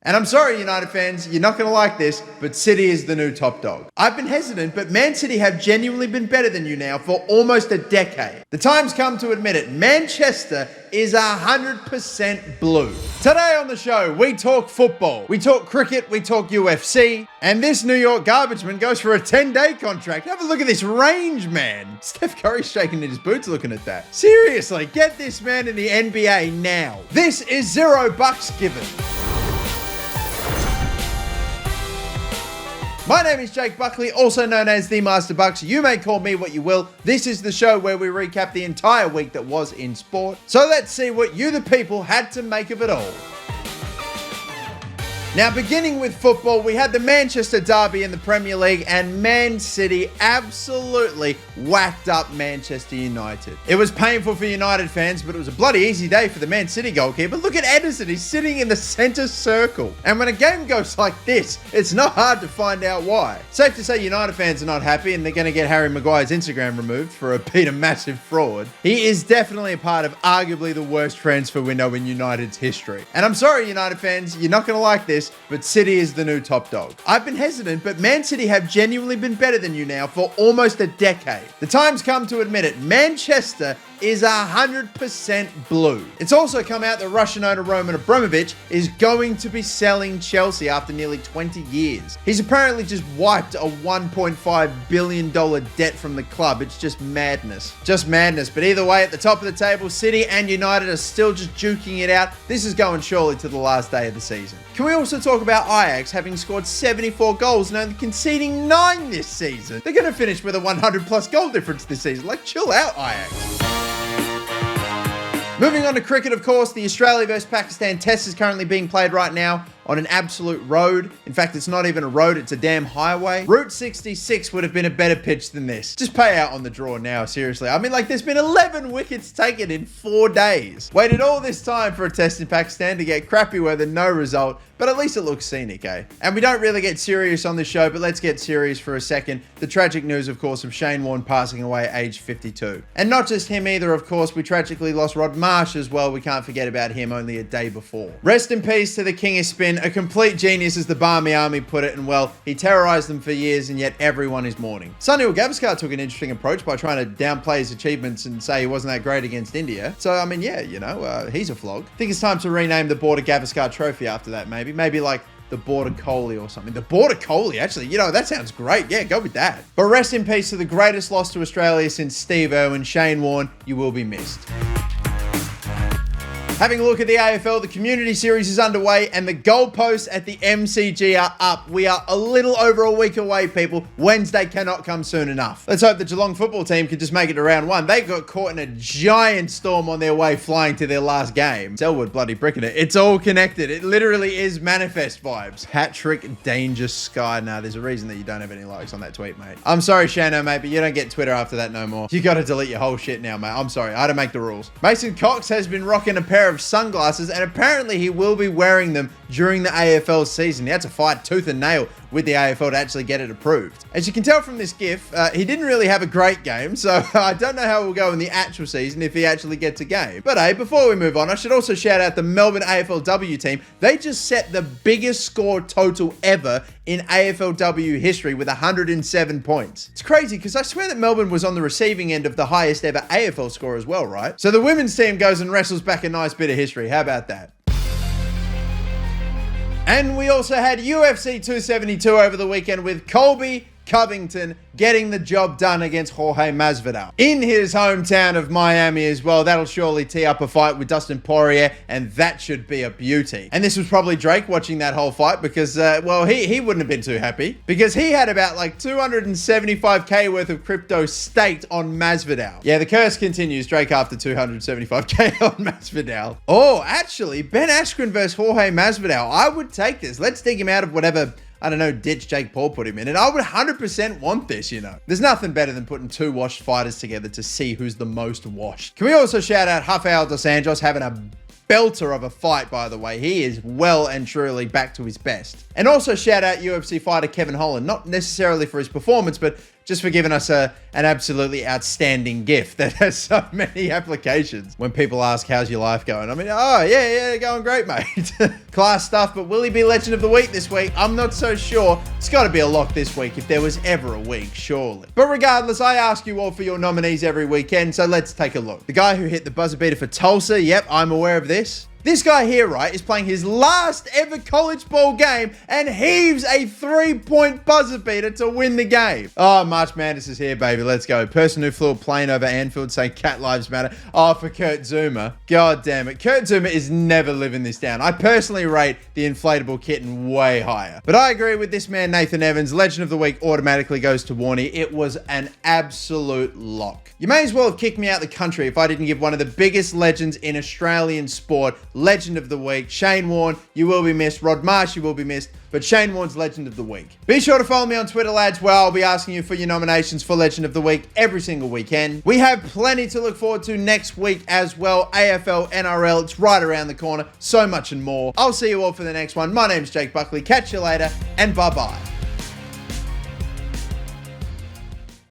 And I'm sorry, United fans, you're not going to like this, but City is the new top dog. I've been hesitant, but Man City have genuinely been better than you now for almost a decade. The time's come to admit it. Manchester is 100% blue. Today on the show, we talk football, we talk cricket, we talk UFC, and this New York garbage man goes for a 10-day contract. Have a look at this range, man. Steph Curry's shaking in his boots looking at that. Seriously, get this man in the NBA now. This is $0 given. My name is Jake Buckley, also known as the Master Bucks. You may call me what you will. This is the show where we recap the entire week that was in sport. So let's see what you, the people, had to make of it all. Now, beginning with football, we had the Manchester Derby in the Premier League, and Man City absolutely whacked up Manchester United. It was painful for United fans, but it was a bloody easy day for the Man City goalkeeper. Look at Ederson, he's sitting in the centre circle. And when a game goes like this, it's not hard to find out why. Safe to say United fans are not happy, and they're going to get Harry Maguire's Instagram removed for being a massive fraud. He is definitely a part of arguably the worst transfer window in United's history. And I'm sorry, United fans, you're not going to like this, but City is the new top dog. I've been hesitant, but Man City have genuinely been better than you now for almost a decade. The time's come to admit it. Manchester is 100% blue. It's also come out that Russian owner Roman Abramovich is going to be selling Chelsea after nearly 20 years. He's apparently just wiped a $1.5 billion debt from the club. It's just madness. Just madness. But either way, at the top of the table, City and United are still just duking it out. This is going surely to the last day of the season. Can we also talk about Ajax having scored 74 goals and only conceding 9 this season? They're going to finish with a 100+ goal difference this season. Like, chill out, Ajax. Moving on to cricket, of course, the Australia versus Pakistan test is currently being played right now on an absolute road. In fact, it's not even a road, it's a damn highway. Route 66 would have been a better pitch than this. Just pay out on the draw now, seriously. I mean, like, there's been 11 wickets taken in 4 days. Waited all this time for a test in Pakistan to get crappy weather, no result, but at least it looks scenic, eh? And we don't really get serious on this show, but let's get serious for a second. The tragic news, of course, of Shane Warne passing away at age 52. And not just him either, of course. We tragically lost Rod Marsh as well. We can't forget about him only a day before. Rest in peace to the King of Spin, a complete genius as the Barmy Army put it, and well, he terrorized them for years, and yet everyone is mourning. Sunil Gavaskar took an interesting approach by trying to downplay his achievements and say he wasn't that great against India. So, I mean, yeah, you know, he's a flog. I think it's time to rename the Border Gavaskar Trophy after that, maybe. Maybe like the Border Collie or something. The Border Collie, actually, you know, that sounds great. Yeah, go with that. But rest in peace to the greatest loss to Australia since Steve Irwin, Shane Warne. You will be missed. Having a look at the AFL, the Community Series is underway and the goalposts at the MCG are up. We are a little over a week away, people. Wednesday cannot come soon enough. Let's hope the Geelong football team can just make it to round 1. They got caught in a giant storm on their way flying to their last game. Selwood bloody bricking it. It's all connected. It literally is manifest vibes. Hat-trick, danger, sky. Nah, there's a reason that you don't have any likes on that tweet, mate. I'm sorry, Shano, mate, but you don't get Twitter after that no more. You gotta delete your whole shit now, mate. I'm sorry. I had to make the rules. Mason Cox has been rocking a pair of sunglasses, and apparently he will be wearing them during the AFL season. He had to fight tooth and nail with the AFL to actually get it approved. As you can tell from this gif, he didn't really have a great game, so I don't know how it will go in the actual season if he actually gets a game. But hey, before we move on, I should also shout out the Melbourne AFLW team. They just set the biggest score total ever in AFLW history with 107 points. It's crazy because I swear that Melbourne was on the receiving end of the highest ever AFL score as well, right? So the women's team goes and wrestles back a nice bit of history. How about that? And we also had UFC 272 over the weekend with Colby Covington getting the job done against Jorge Masvidal in his hometown of Miami as well. That'll surely tee up a fight with Dustin Poirier, and that should be a beauty. And this was probably Drake watching that whole fight because, well, he wouldn't have been too happy because he had about like 275k worth of crypto staked on Masvidal. Yeah, the curse continues. Drake after 275k on Masvidal. Oh, actually, Ben Askren versus Jorge Masvidal. I would take this. Let's dig him out of whatever, I don't know, ditch Jake Paul put him in. And I would 100% want this, you know. There's nothing better than putting two washed fighters together to see who's the most washed. Can we also shout out Rafael dos Anjos having a belter of a fight, by the way. He is well and truly back to his best. And also shout out UFC fighter Kevin Holland, not necessarily for his performance, but just for giving us an absolutely outstanding gift that has so many applications. When people ask, how's your life going? I mean, oh, yeah, going great, mate. Class stuff, but will he be Legend of the Week this week? I'm not so sure. It's got to be a lock this week if there was ever a week, surely. But regardless, I ask you all for your nominees every weekend, so let's take a look. The guy who hit the buzzer beater for Tulsa, yep, I'm aware of this. This guy here, right, is playing his last ever college ball game and heaves a 3-point buzzer beater to win the game. Oh, March Madness is here, baby. Let's go. Person who flew a plane over Anfield saying cat lives matter. Oh, for Kurt Zuma. God damn it. Kurt Zuma is never living this down. I personally rate the inflatable kitten way higher. But I agree with this man, Nathan Evans. Legend of the Week automatically goes to Warnie. It was an absolute lock. You may as well have kicked me out the country if I didn't give one of the biggest legends in Australian sport Legend of the Week. Shane Warne, you will be missed. Rod Marsh, you will be missed. But Shane Warne's Legend of the Week. Be sure to follow me on Twitter, lads, where I'll be asking you for your nominations for Legend of the Week every single weekend. We have plenty to look forward to next week as well. AFL, NRL, it's right around the corner. So much and more. I'll see you all for the next one. My name's Jake Buckley. Catch you later, and bye-bye.